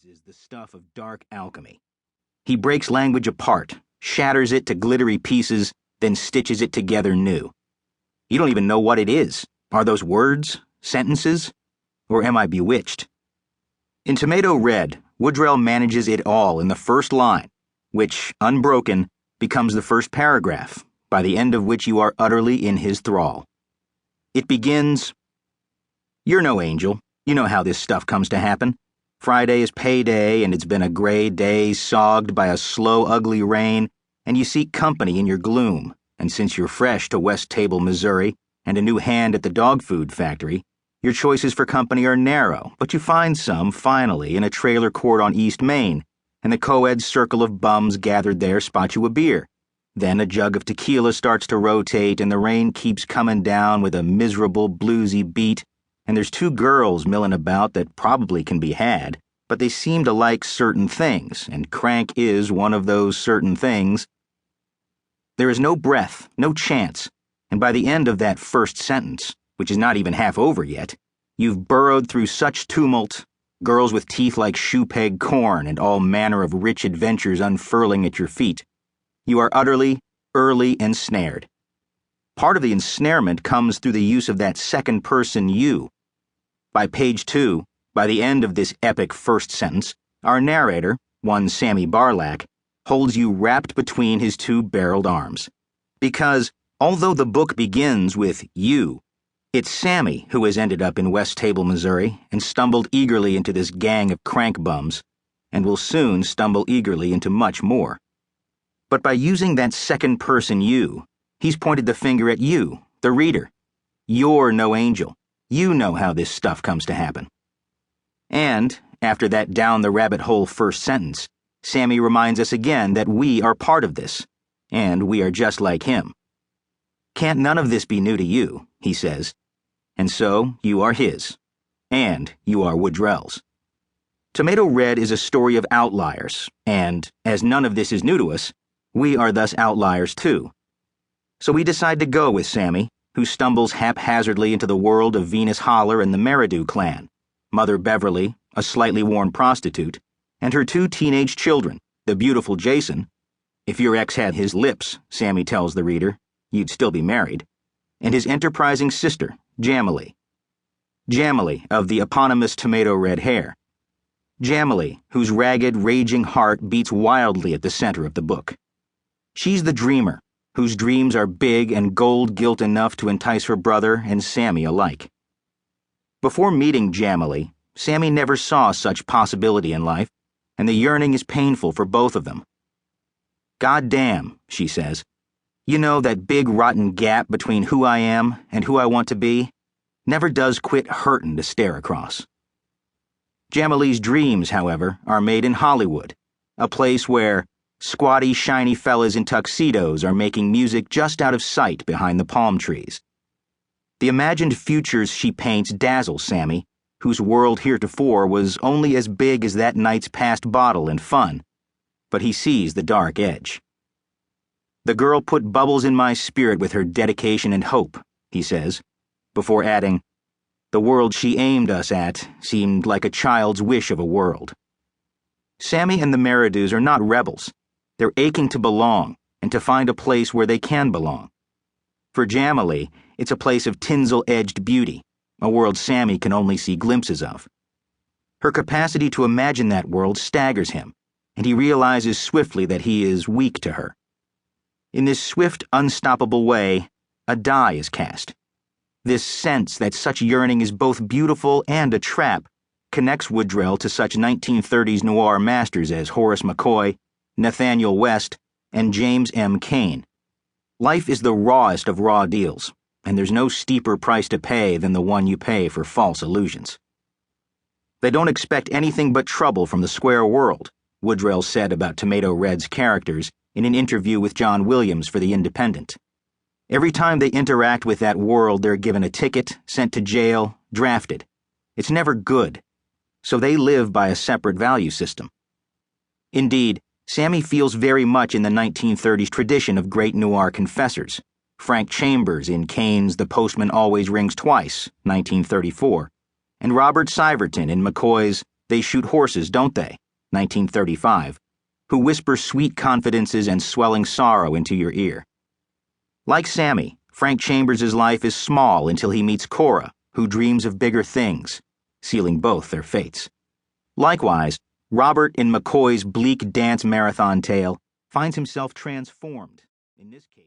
Words is the stuff of dark alchemy. He breaks language apart, shatters it to glittery pieces, then stitches it together new. You don't even know what it is. Are those words? Sentences? Or am I bewitched? In Tomato Red, Woodrell manages it all in the first line, which, unbroken, becomes the first paragraph, by the end of which you are utterly in his thrall. It begins, "You're no angel. You know how this stuff comes to happen. Friday is payday, and it's been a gray day sogged by a slow, ugly rain, and you seek company in your gloom, and since you're fresh to West Table, Missouri, and a new hand at the dog food factory, your choices for company are narrow, but you find some, finally, in a trailer court on East Main, and the co-ed circle of bums gathered there spot you a beer. Then a jug of tequila starts to rotate, and the rain keeps coming down with a miserable, bluesy beat, and there's two girls milling about that probably can be had, but they seem to like certain things, and crank is one of those certain things. There is no breath, no chance, and by the end of that first sentence, which is not even half over yet, you've burrowed through such tumult, girls with teeth like shoe-peg corn and all manner of rich adventures unfurling at your feet. You are utterly, early ensnared. Part of the ensnarement comes through the use of that second-person you. By page 2, by the end of this epic first sentence, our narrator, one Sammy Barlach, holds you wrapped between his two barreled arms. Because, although the book begins with you, it's Sammy who has ended up in West Table, Missouri, and stumbled eagerly into this gang of crank bums, and will soon stumble eagerly into much more. But by using that second-person you, he's pointed the finger at you, the reader. You're no angel. You know how this stuff comes to happen. And, after that down-the-rabbit-hole first sentence, Sammy reminds us again that we are part of this, and we are just like him. Can't none of this be new to you, he says, and so you are his, and you are Woodrell's. Tomato Red is a story of outliers, and, as none of this is new to us, we are thus outliers too. So we decide to go with Sammy, who stumbles haphazardly into the world of Venus Holler and the Merridew clan, Mother Beverly, a slightly worn prostitute, and her two teenage children, the beautiful Jason. If your ex had his lips, Sammy tells the reader, you'd still be married, and his enterprising sister, Jamalee. Jamalee, of the eponymous tomato red hair. Jamalee, whose ragged, raging heart beats wildly at the center of the book. She's the dreamer, whose dreams are big and gold-gilt enough to entice her brother and Sammy alike. Before meeting Jamalee, Sammy never saw such possibility in life, and the yearning is painful for both of them. "God damn," she says, "you know that big rotten gap between who I am and who I want to be never does quit hurtin' to stare across." Jamalee's dreams, however, are made in Hollywood, a place where squatty, shiny fellas in tuxedos are making music just out of sight behind the palm trees. The imagined futures she paints dazzle Sammy, whose world heretofore was only as big as that night's past bottle and fun, but he sees the dark edge. "The girl put bubbles in my spirit with her dedication and hope," he says, before adding, "The world she aimed us at seemed like a child's wish of a world." Sammy and the Merridews are not rebels. They're aching to belong and to find a place where they can belong. For Jamalee, it's a place of tinsel-edged beauty, a world Sammy can only see glimpses of. Her capacity to imagine that world staggers him, and he realizes swiftly that he is weak to her. In this swift, unstoppable way, a die is cast. This sense that such yearning is both beautiful and a trap connects Woodrell to such 1930s noir masters as Horace McCoy, Nathaniel West, and James M. Cain. Life is the rawest of raw deals, and there's no steeper price to pay than the one you pay for false illusions. They don't expect anything but trouble from the square world, Woodrell said about Tomato Red's characters in an interview with John Williams for The Independent. Every time they interact with that world, they're given a ticket, sent to jail, drafted. It's never good, so they live by a separate value system. Indeed, Sammy feels very much in the 1930s tradition of great noir confessors, Frank Chambers in Cain's The Postman Always Rings Twice, 1934, and Robert Siverton in McCoy's They shoot horses, don't they? 1935. Who whisper sweet confidences and swelling sorrow into your ear. Like Sammy, Frank Chambers' life is small until he meets Cora, who dreams of bigger things, sealing both their fates. Likewise, Robert in McCoy's bleak dance marathon tale finds himself transformed, in this case.